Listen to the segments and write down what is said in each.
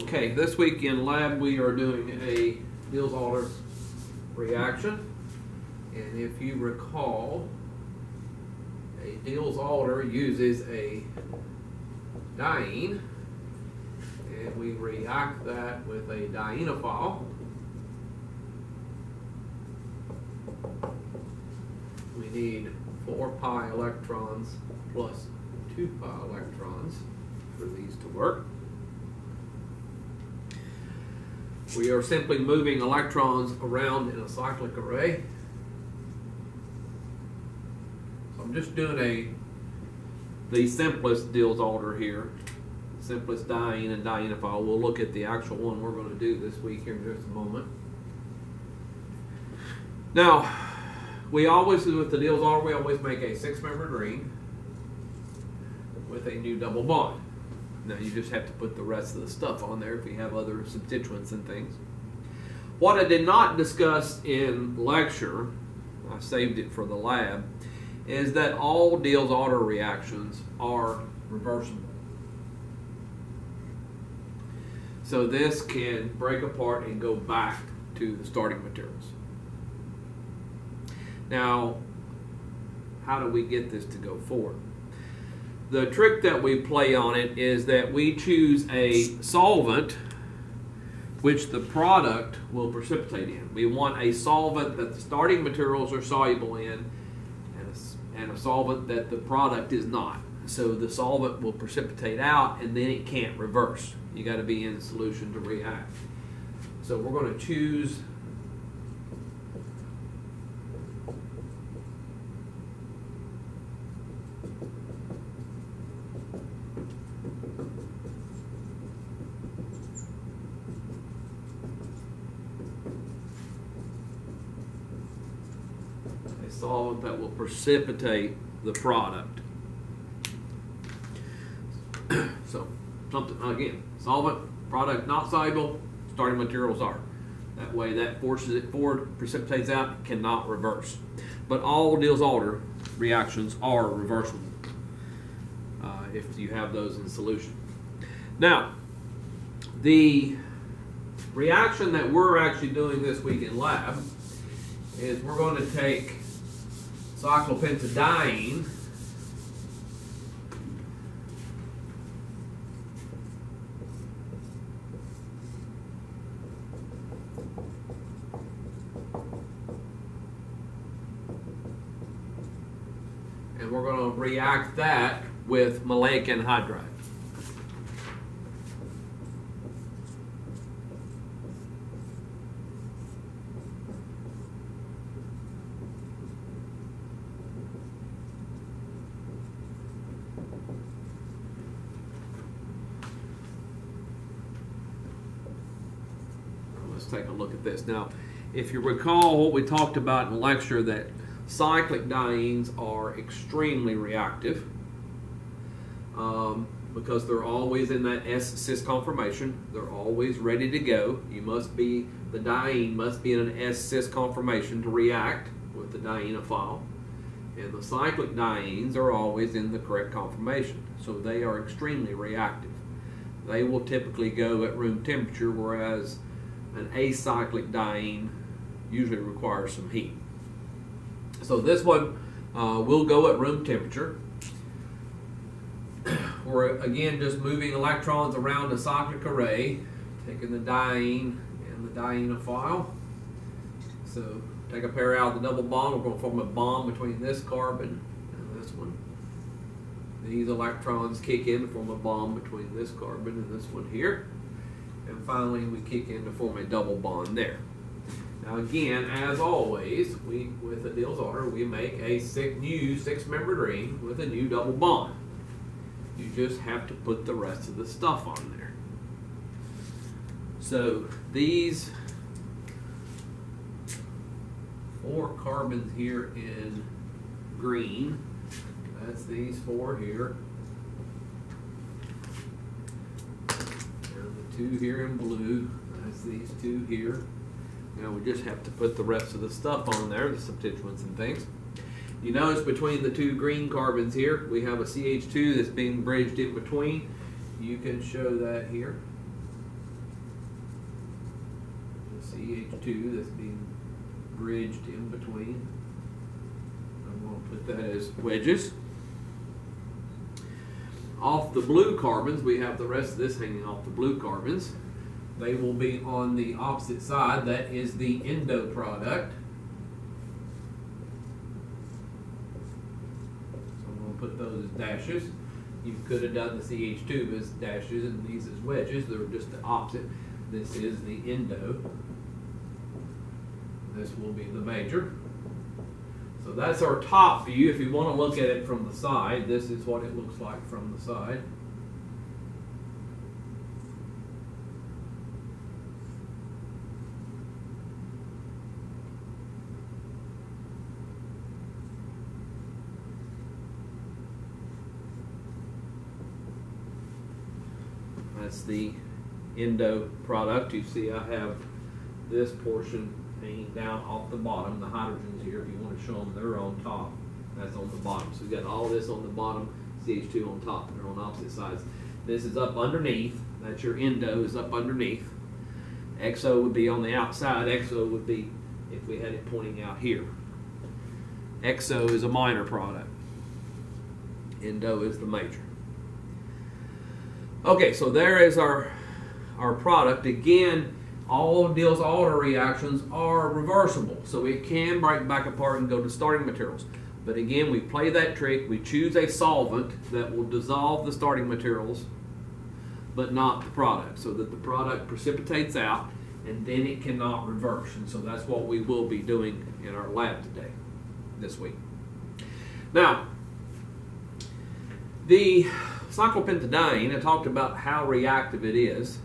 Okay, this week in lab we are doing a Diels Alder reaction, and if you recall, a Diels Alder uses a diene, and we react that with a dienophile. We need 4 pi electrons plus 2 pi electrons for these to work. We are simply moving electrons around in a cyclic array. So I'm just doing the simplest Diels Alder here, simplest diene and dienophile. We'll look at the actual one we're going to do this week here in just a moment. Now, we always, with the Diels Alder, we always make a 6-membered ring with a new double bond. Now you just have to put the rest of the stuff on there if you have other substituents and things. What I did not discuss in lecture, I saved it for the lab, is that all Diels Alder reactions are reversible. So this can break apart and go back to the starting materials. Now, how do we get this to go forward? The trick that we play on it is that we choose a solvent which the product will precipitate in. We want a solvent that the starting materials are soluble in and a solvent that the product is not. So the solvent will precipitate out and then it can't reverse. You got to be in solution to react. So we're going to choose a solvent that will precipitate the product. So, something again, solvent, product not soluble, starting materials are. That way that forces it forward, precipitates out, cannot reverse. But all Diels Alder reactions are reversible if you have those in solution. Now, the reaction that we're actually doing this week in lab is we're going to take cyclopentadiene and we're going to react that with maleic anhydride. Let's take a look at this. Now, if you recall what we talked about in lecture, that cyclic dienes are extremely reactive because they're always in that S-cis conformation. They're always ready to go. The diene must be in an S-cis conformation to react with the dienophile. And the cyclic dienes are always in the correct conformation. So they are extremely reactive. They will typically go at room temperature, whereas an acyclic diene usually requires some heat. So this one will go at room temperature. We're again just moving electrons around a cyclic array, taking the diene and the dienophile. So take a pair out of the double bond. We're going to form a bond between this carbon and this one. These electrons kick in to form a bond between this carbon and this one here. And finally we kick in to form a double bond there. Now again, as always, with the Diels Alder, we make a new 6-membered ring with a new double bond. You just have to put the rest of the stuff on there. So these 4 carbons here in green, that's these 4 here. And the 2 here in blue, that's these 2 here. Now we just have to put the rest of the stuff on there, the substituents and things. You notice between the 2 green carbons here, we have a CH2 that's being bridged in between. You can show that here. CH2 that's being bridged in between. I'm going to put that as wedges. Off the blue carbons, we have the rest of this hanging off the blue carbons. They will be on the opposite side. That is the endo product. So I'm going to put those as dashes. You could have done the CH2 as dashes and these as wedges. They're just the opposite. This is the endo. This will be the major. So that's our top view. If you want to look at it from the side, this is what it looks like from the side. That's the endo product. You see I have this portion hanging down off the bottom. The hydrogens here, if you want to show them, they're on top. That's on the bottom. So we've got all this on the bottom, CH2 on top. They're on opposite sides. This is up underneath. That's your endo is up underneath. XO would be on the outside. XO would be if we had it pointing out here. XO is a minor product. Endo is the major. Okay, so there is our product. Again, all Diels Alder reactions are reversible, so it can break back apart and go to starting materials. But again, we play that trick. We choose a solvent that will dissolve the starting materials, but not the product, so that the product precipitates out, and then it cannot reverse. And so that's what we will be doing in our lab today, this week. Now, the cyclopentadiene, I talked about how reactive it is.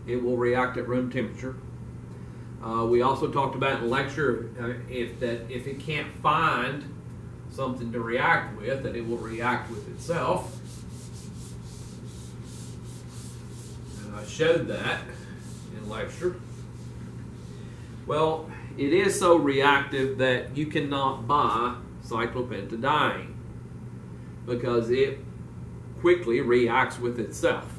It will react at room temperature. We also talked about in lecture if it can't find something to react with, that it will react with itself. And I showed that in lecture. Well, it is so reactive that you cannot buy cyclopentadiene because it quickly reacts with itself.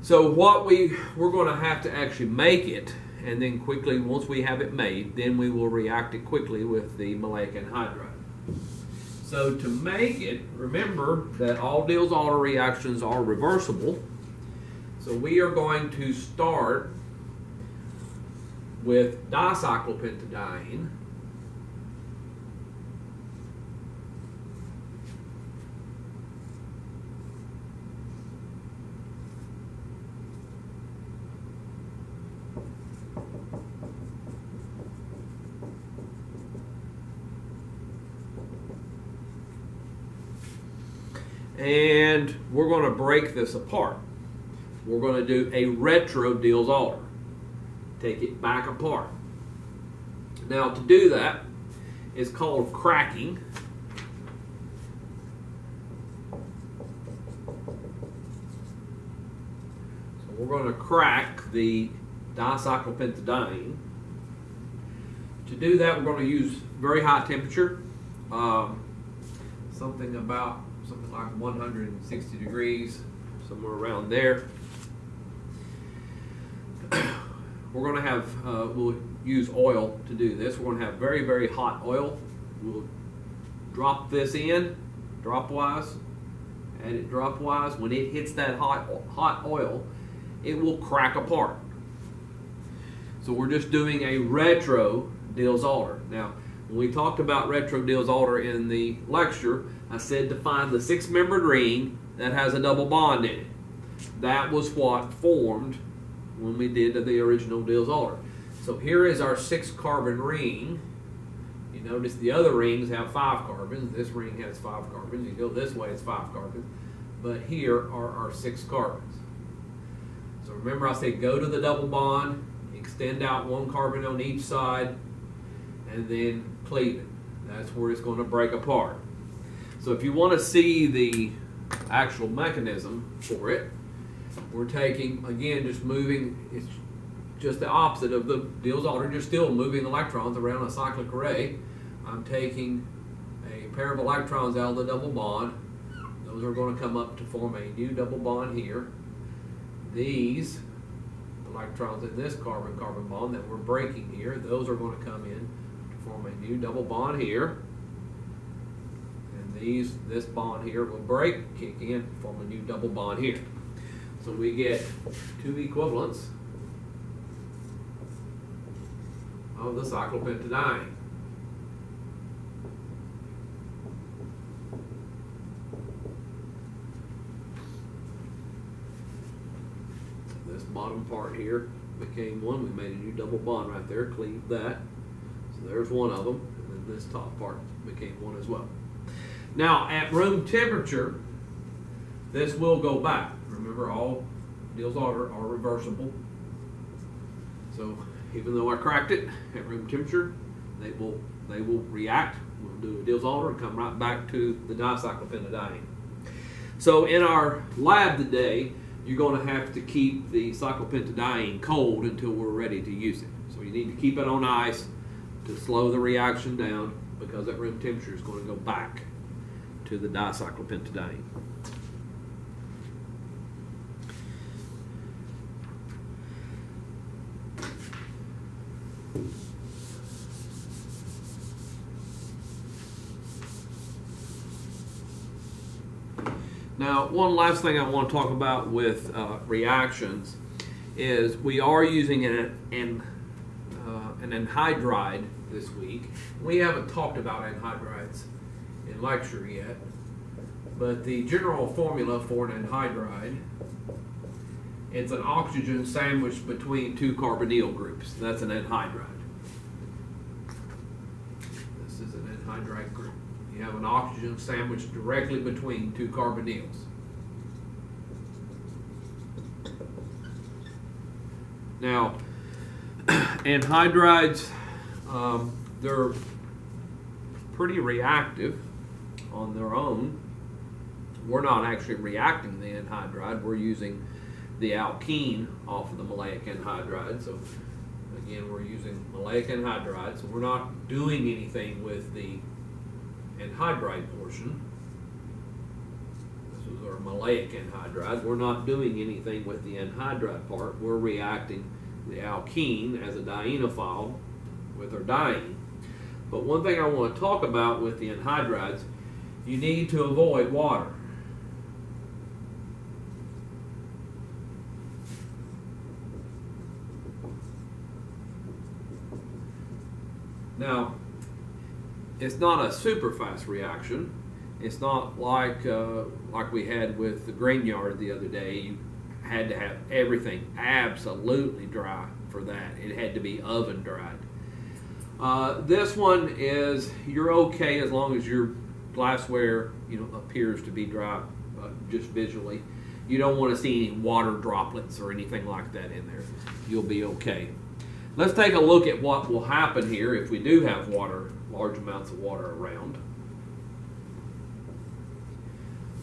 So what we're going to have to actually make it, and then quickly, once we have it made, then we will react it quickly with the maleic anhydride. So to make it, remember that all Diels Alder reactions are reversible. So we are going to start with dicyclopentadiene. And we're going to break this apart. We're going to do a retro Diels Alder. Take it back apart. Now to do that is called cracking. So we're going to crack the dicyclopentadiene. To do that, we're going to use very high temperature, something like 160 degrees, somewhere around there. We're going to have, we'll use oil to do this. We're going to have very, very hot oil. We'll drop this in dropwise, add it dropwise. When it hits that hot oil, it will crack apart. So we're just doing a retro Diels Alder. Now, when we talked about retro Diels Alder in the lecture, I said to find the 6-membered ring that has a double bond in it. That was what formed when we did the original Diels Alder. So here is our 6-carbon ring. You notice the other rings have 5 carbons. This ring has 5 carbons. You go this way, it's 5 carbons. But here are our 6 carbons. So remember I said go to the double bond, extend out 1 carbon on each side, and then cleave it. That's where it's going to break apart. So if you want to see the actual mechanism for it, we're taking, again, just moving, it's just the opposite of the Diels Alder, just still moving electrons around a cyclic array. I'm taking a pair of electrons out of the double bond. Those are going to come up to form a new double bond here. These electrons in this carbon-carbon bond that we're breaking here. Those are going to come in to form a new double bond here. And this bond here will break, kick in, form a new double bond here. So we get two equivalents of the cyclopentadiene. This bottom part here became one. We made a new double bond right there, cleaved that. So there's one of them, and then this top part became one as well. Now at room temperature, this will go back. Remember, all Diels Alder are reversible. So even though I cracked it at room temperature, they will react. We'll do a Diels Alder and come right back to the dicyclopentadiene. So in our lab today, you're going to have to keep the cyclopentadiene cold until we're ready to use it. So you need to keep it on ice to slow the reaction down, because at room temperature it's going to go back to the dicyclopentadiene. Now, one last thing I want to talk about with reactions is we are using an anhydride this week. We haven't talked about anhydrides in lecture yet, but the general formula for an anhydride, it's an oxygen sandwiched between two carbonyl groups. That's an anhydride. This is an anhydride group. You have an oxygen sandwiched directly between two carbonyls. Now, anhydrides, they're pretty reactive on their own. We're not actually reacting the anhydride. We're using the alkene off of the maleic anhydride. So again, we're using maleic anhydride. So we're not doing anything with the anhydride portion. This is our maleic anhydride. We're not doing anything with the anhydride part. We're reacting the alkene as a dienophile with our diene. But one thing I want to talk about with the anhydrides, you need to avoid water. Now, it's not a super fast reaction. It's not like we had with the grain yard the other day. You had to have everything absolutely dry for that. It had to be oven dried. This one is, you're okay as long as your glassware, appears to be dry just visually. You don't want to see any water droplets or anything like that in there. You'll be okay. Let's take a look at what will happen here if we do have water, large amounts of water around.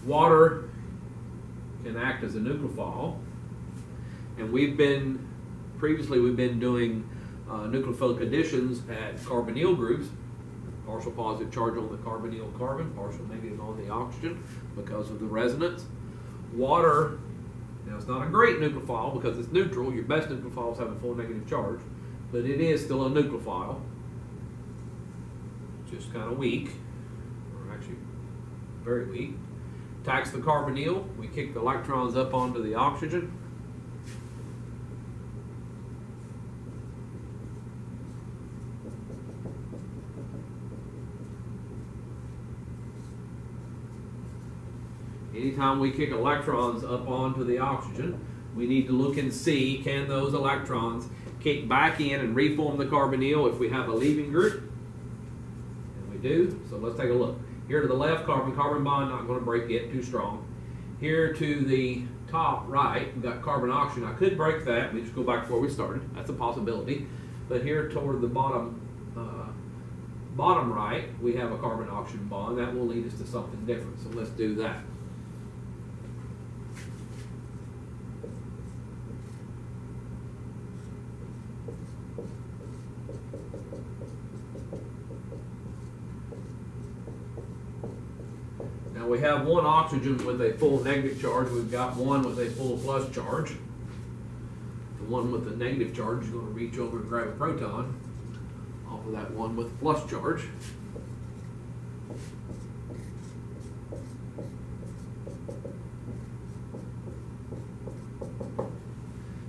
Water can act as a nucleophile, and previously we've been doing nucleophilic additions at carbonyl groups, partial positive charge on the carbonyl carbon, partial negative on the oxygen because of the resonance. Water, now it's not a great nucleophile because it's neutral. Your best nucleophiles have a full negative charge, but it is still a nucleophile. Just kind of weak, or actually very weak. Attacks the carbonyl. We kick the electrons up onto the oxygen. Anytime we kick electrons up onto the oxygen, we need to look and see, can those electrons kick back in and reform the carbonyl if we have a leaving group? And we do, so let's take a look. Here to the left, carbon-carbon bond, not going to break yet, too strong. Here to the top right, we've got carbon-oxygen. I could break that, we just go back to where we started. That's a possibility. But here toward the bottom right, we have a carbon-oxygen bond. That will lead us to something different, so let's do that. Now we have one oxygen with a full negative charge. We've got one with a full plus charge. The one with the negative charge is going to reach over and grab a proton off of that one with the plus charge.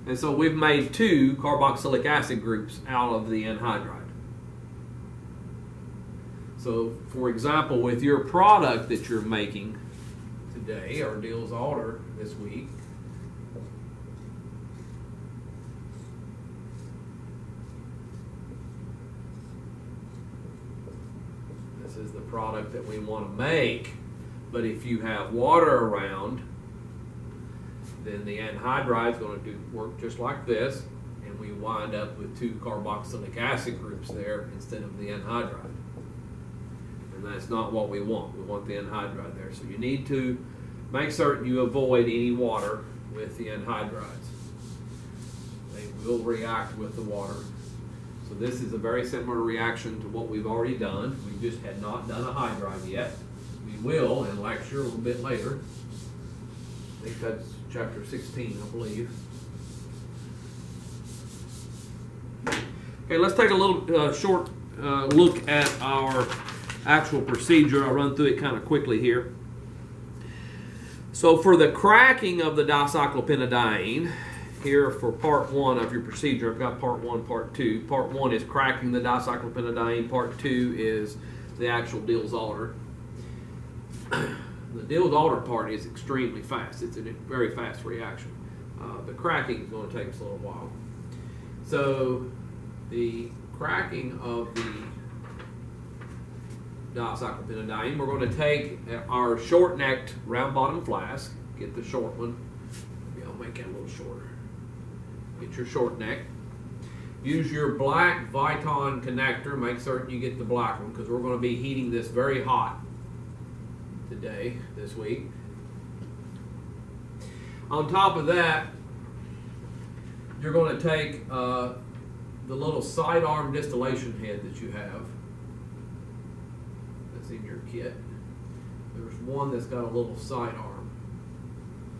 And so we've made 2 carboxylic acid groups out of the anhydride. So, for example, with your product that you're making today, or Diels Alder this week, this is the product that we want to make. But if you have water around, then the anhydride is going to work just like this, and we wind up with 2 carboxylic acid groups there instead of the anhydride. And that's not what we want. We want the anhydride there. So you need to make certain you avoid any water with the anhydrides. They will react with the water. So this is a very similar reaction to what we've already done. We just had not done a hydride yet. We will in lecture a little bit later. I think that's chapter 16, I believe. Okay, let's take a little short look at our actual procedure. I'll run through it kind of quickly here. So for the cracking of the dicyclopentadiene, here for part 1 of your procedure, I've got part 1, part 2. Part 1 is cracking the dicyclopentadiene. Part 2 is the actual Diels Alder. The Diels Alder part is extremely fast. It's a very fast reaction. The cracking is going to take us a little while. So the cracking of the dicyclopentadiene, we're going to take our short-necked round-bottom flask. Get the short one. Maybe I'll make it a little shorter. Get your short neck. Use your black Viton connector. Make certain you get the black one because we're going to be heating this very hot today, this week. On top of that, you're going to take the little sidearm distillation head that you have that's in your kit. There's one that's got a little sidearm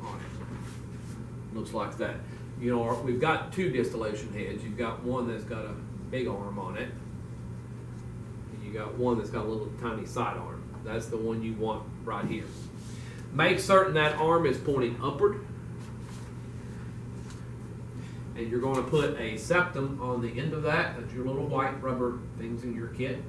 on it. Looks like that. You know, we've got 2 distillation heads. You've got one that's got a big arm on it, and you got one that's got a little tiny sidearm. That's the one you want right here. Make certain that arm is pointing upward. And you're going to put a septum on the end of that. That's your little white rubber things in your kit.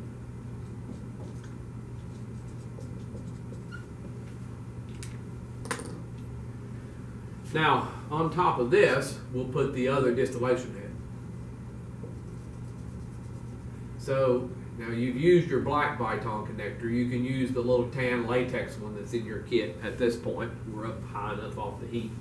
Now, on top of this, we'll put the other distillation head. So, now you've used your black Viton connector. You can use the little tan latex one that's in your kit at this point. We're up high enough off the heat.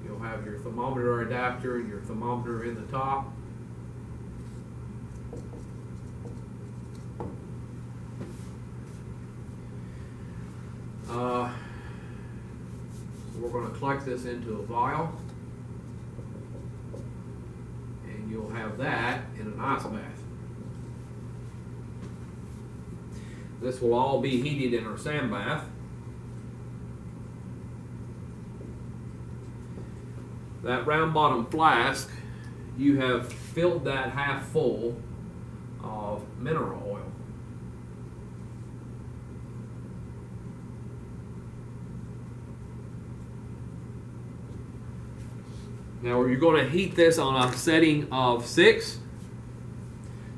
You'll have your thermometer adapter and your thermometer in the top. So we're going to collect this into a vial, and you'll have that in an ice bath. This will all be heated in our sand bath. That round bottom flask, you have filled that half full of mineral oil. Now you're going to heat this on a setting of 6.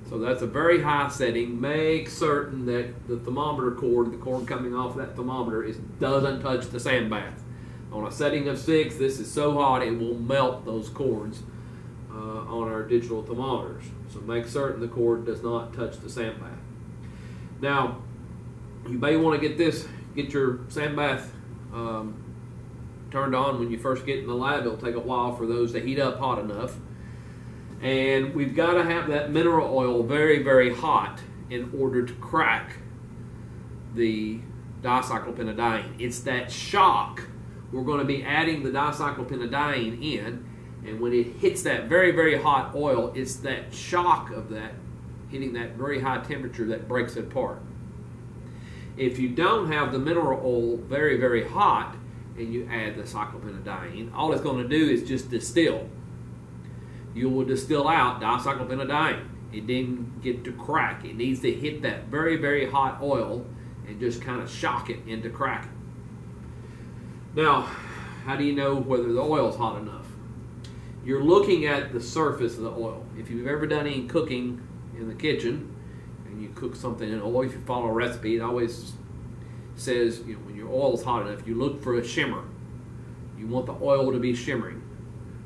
So that's a very high setting. Make certain that the thermometer cord, the cord coming off that thermometer, doesn't touch the sand bath. On a setting of 6, this is so hot it will melt those cords on our digital thermometers. So make certain the cord does not touch the sand bath. Now, you may want to get your sand bath turned on when you first get in the lab. It'll take a while for those to heat up hot enough. And we've got to have that mineral oil very, very hot in order to crack the dicyclopentadiene. It's that shock. We're going to be adding the dicyclopentadiene in, and when it hits that very, very hot oil, it's that shock of that hitting that very high temperature that breaks it apart. If you don't have the mineral oil very, very hot and you add the cyclopentadiene, all it's going to do is just distill. You will distill out dicyclopentadiene. It didn't get to crack. It needs to hit that very, very hot oil and just kind of shock it into cracking. Now, how do you know whether the oil is hot enough? You're looking at the surface of the oil. If you've ever done any cooking in the kitchen and you cook something in oil, if you follow a recipe, it always says, you know, when your oil is hot enough, you look for a shimmer. You want the oil to be shimmering.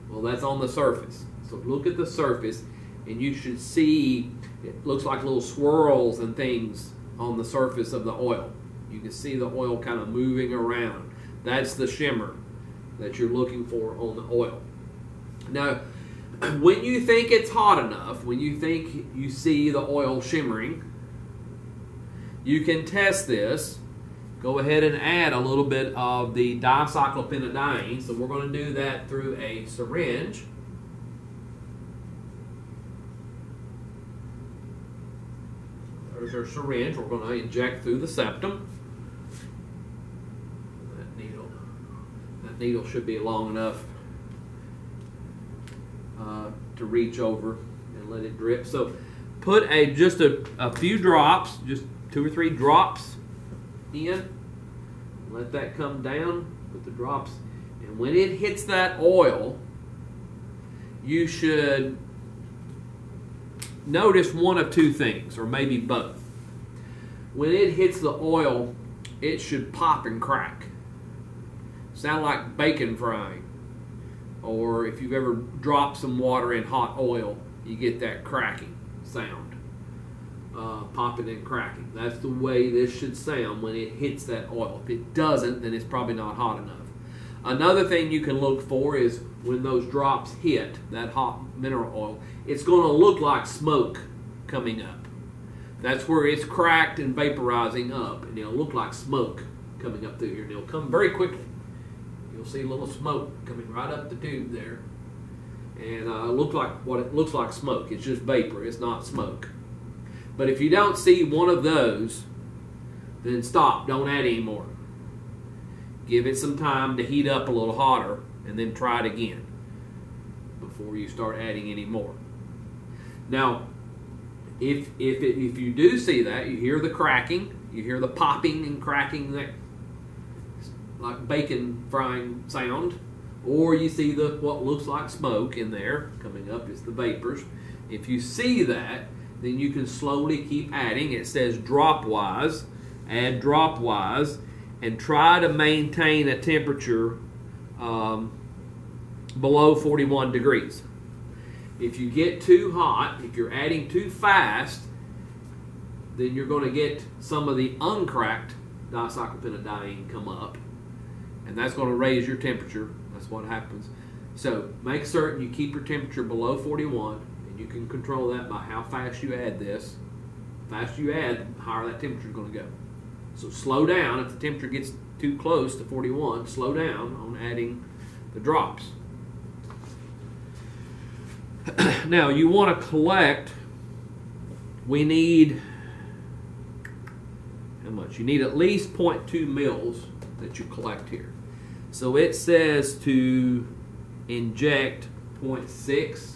Well, that's on the surface. So look at the surface, and you should see, it looks like little swirls and things on the surface of the oil. You can see the oil kind of moving around. That's the shimmer that you're looking for on the oil. Now, when you think it's hot enough, when you think you see the oil shimmering, you can test this. Go ahead and add a little bit of the dicyclopentadiene. So we're going to do that through a syringe. There's our syringe. We're going to inject through the septum. That needle should be long enough to reach over and let it drip. So put just a few drops, just 2 or 3 drops in. Let that come down with the drops. And when it hits that oil, you should notice one of 2 things, or maybe both. When it hits the oil, it should pop and crack. Sound like bacon frying. Or if you've ever dropped some water in hot oil, you get that cracking sound. Popping and cracking. That's the way this should sound when it hits that oil. If it doesn't, then it's probably not hot enough. Another thing you can look for is when those drops hit that hot mineral oil, it's going to look like smoke coming up. That's where it's cracked and vaporizing up, and it'll look like smoke coming up through here, and it'll come very quickly. You'll see a little smoke coming right up the tube there, and look like what it looks like smoke. It's just vapor. It's not smoke. But if you don't see one of those, then stop. Don't add any more. Give it some time to heat up a little hotter, and then try it again before you start adding any more. Now, if you do see that, you hear the cracking, you hear the popping and cracking, that like bacon frying sound, or you see what looks like smoke in there coming up, it's the vapors. If you see that, then you can slowly keep adding. It says drop-wise, add drop-wise, and try to maintain a temperature below 41 degrees. If you get too hot, if you're adding too fast, then you're going to get some of the uncracked dicyclopentadiene come up, and that's going to raise your temperature. That's what happens. So make certain you keep your temperature below 41, and you can control that by how fast you add this. The faster you add, the higher that temperature is going to go. So slow down. If the temperature gets too close to 41, slow down on adding the drops. Now you want to collect, we need, how much? You need at least 0.2 mils that you collect here. So it says to inject 0.6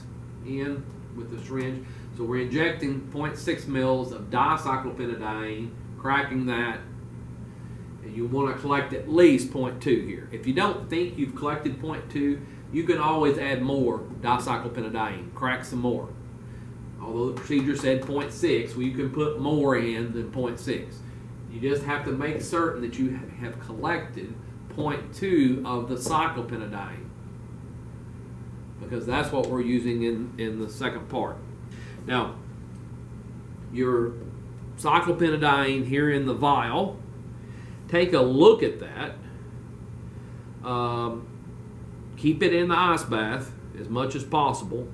in with the syringe. So we're injecting 0.6 mils of dicyclopentadiene, cracking that, and you want to collect at least 0.2 here. If you don't think you've collected 0.2, you can always add more dicyclopentadiene, crack some more. Although the procedure said 0.6, well, you can put more in than 0.6. You just have to make certain that you have collected 0.2 of the cyclopentadiene, because that's what we're using in the second part. Now, your cyclopentadiene here in the vial, take a look at that. Keep it in the ice bath as much as possible.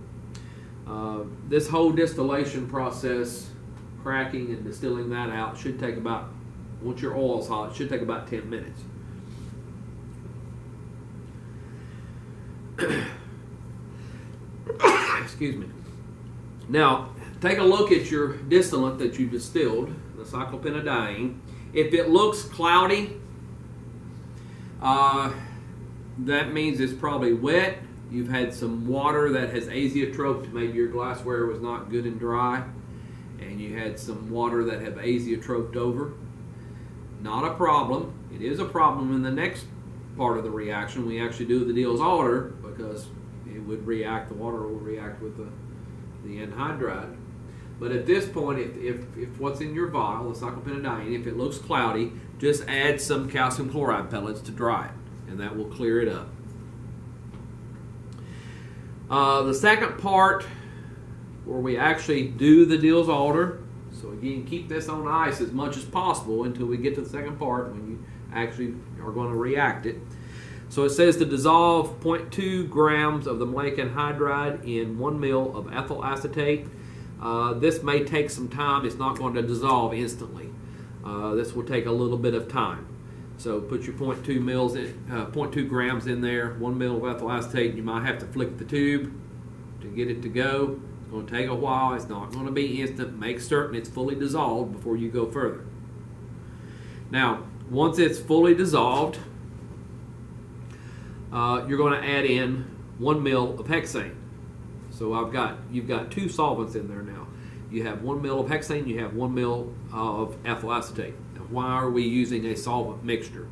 This whole distillation process, cracking and distilling that out, should take about, once your oil's hot, it should take about 10 minutes. Excuse me. Now, take a look at your distillate that you distilled, the cyclopentadiene, If it looks cloudy, that means it's probably wet. You've had some water that has azeotroped. Maybe your glassware was not good and dry, and you had some water that have azeotroped over. Not a problem. It is a problem in the next part of the reaction. We actually do the Diels Alder, because it would react, the water will react with the anhydride. But at this point, if what's in your vial, the cyclopentadiene, if it looks cloudy, just add some calcium chloride pellets to dry it, and that will clear it up. The second part, where we actually do the Diels Alder, so again, keep this on ice as much as possible until we get to the second part when you actually are going to react it. So it says to dissolve 0.2 grams of the maleic anhydride in 1 ml of ethyl acetate. This may take some time. It's not going to dissolve instantly. This will take a little bit of time. So put your 0.2 grams in there, 1 ml of ethyl acetate. You might have to flick the tube to get it to go. It's going to take a while. It's not going to be instant. Make certain it's fully dissolved before you go further. Now, once it's fully dissolved, you're going to add in 1 ml of hexane. So you've got 2 solvents in there now. You have 1 ml of hexane, you have 1 ml of ethyl acetate. Now, why are we using a solvent mixture?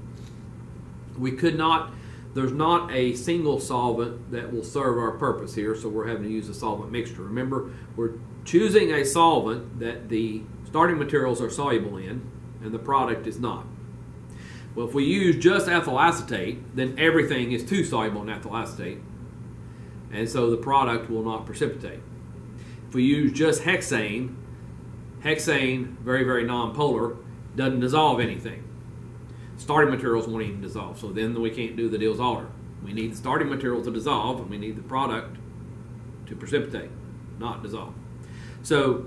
There's not a single solvent that will serve our purpose here, so we're having to use a solvent mixture. Remember, we're choosing a solvent that the starting materials are soluble in and the product is not. Well, if we use just ethyl acetate, then everything is too soluble in ethyl acetate, and so the product will not precipitate. If we use just hexane, very, very nonpolar, doesn't dissolve anything. Starting materials won't even dissolve, so then we can't do the Diels Alder. We need the starting material to dissolve, and we need the product to precipitate, not dissolve. So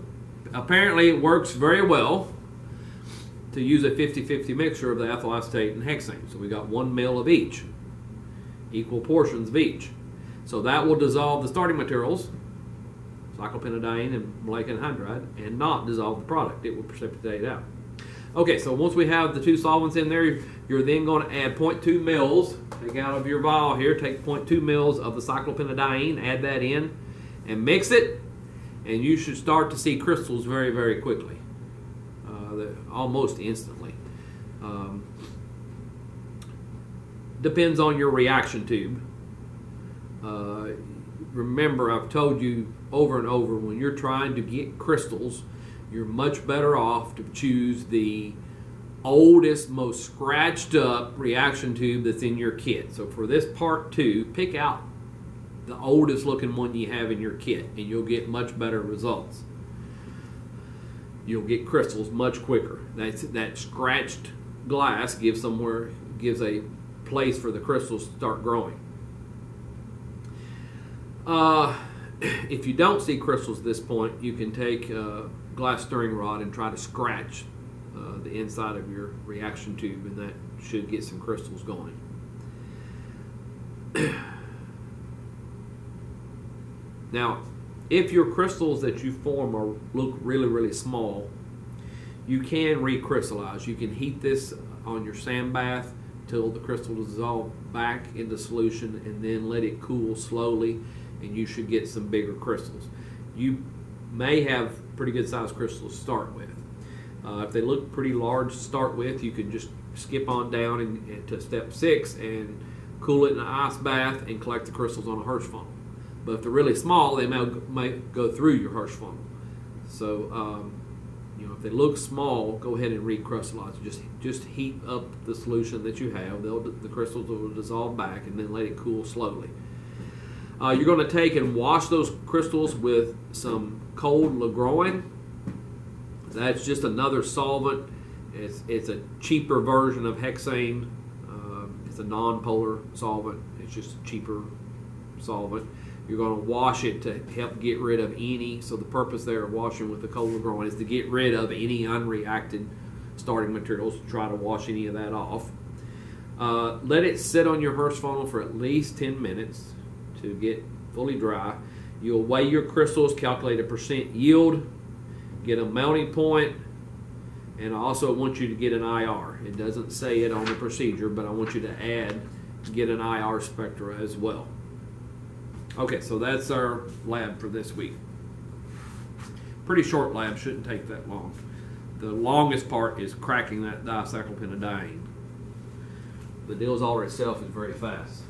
apparently it works very well to use a 50-50 mixture of the ethyl acetate and hexane. So we got 1 ml of each, equal portions of each. So that will dissolve the starting materials, cyclopentadiene and maleic anhydride, and not dissolve the product. It will precipitate out. Okay, so once we have the 2 solvents in there, you're then going to add 0.2 mils. Take out of your vial here, take 0.2 mils of the cyclopentadiene, add that in, and mix it, and you should start to see crystals very, very quickly, almost instantly. Depends on your reaction tube. Remember, I've told you over and over, when you're trying to get crystals, you're much better off to choose the oldest, most scratched up reaction tube that's in your kit. So for this part 2, pick out the oldest looking one you have in your kit, and you'll get much better results. You'll get crystals much quicker. That scratched glass gives a place for the crystals to start growing. If you don't see crystals at this point, you can take a glass stirring rod and try to scratch the inside of your reaction tube, and that should get some crystals going. Now, if your crystals that you form look really, really small, you can recrystallize. You can heat this on your sand bath till the crystal dissolve back into solution, and then let it cool slowly, and you should get some bigger crystals. You may have pretty good sized crystals to start with. If they look pretty large to start with, you can just skip on down to step 6 and cool it in an ice bath and collect the crystals on a Hirsch funnel. But if they're really small, they may go through your Hirsch funnel. So if they look small, go ahead and recrystallize. Just heat up the solution that you have. The crystals will dissolve back, and then let it cool slowly. You're going to take and wash those crystals with some cold Lagroin. That's just another solvent. It's a cheaper version of hexane. It's a non-polar solvent. It's just a cheaper solvent. You're going to wash it to help get rid of any. So the purpose there of washing with the cold Lagroin is to get rid of any unreacted starting materials, to try to wash any of that off. Let it sit on your Hirsch funnel for at least 10 minutes to get fully dry. You'll weigh your crystals, calculate a % yield, get a melting point, And I also want you to get an IR. It doesn't say it on the procedure, but I want you to get an IR spectra as well. Okay, so that's our lab for this week. Pretty short lab, shouldn't take that long. The longest part is cracking that diacylphenadiene. The Diels Alder itself is very fast.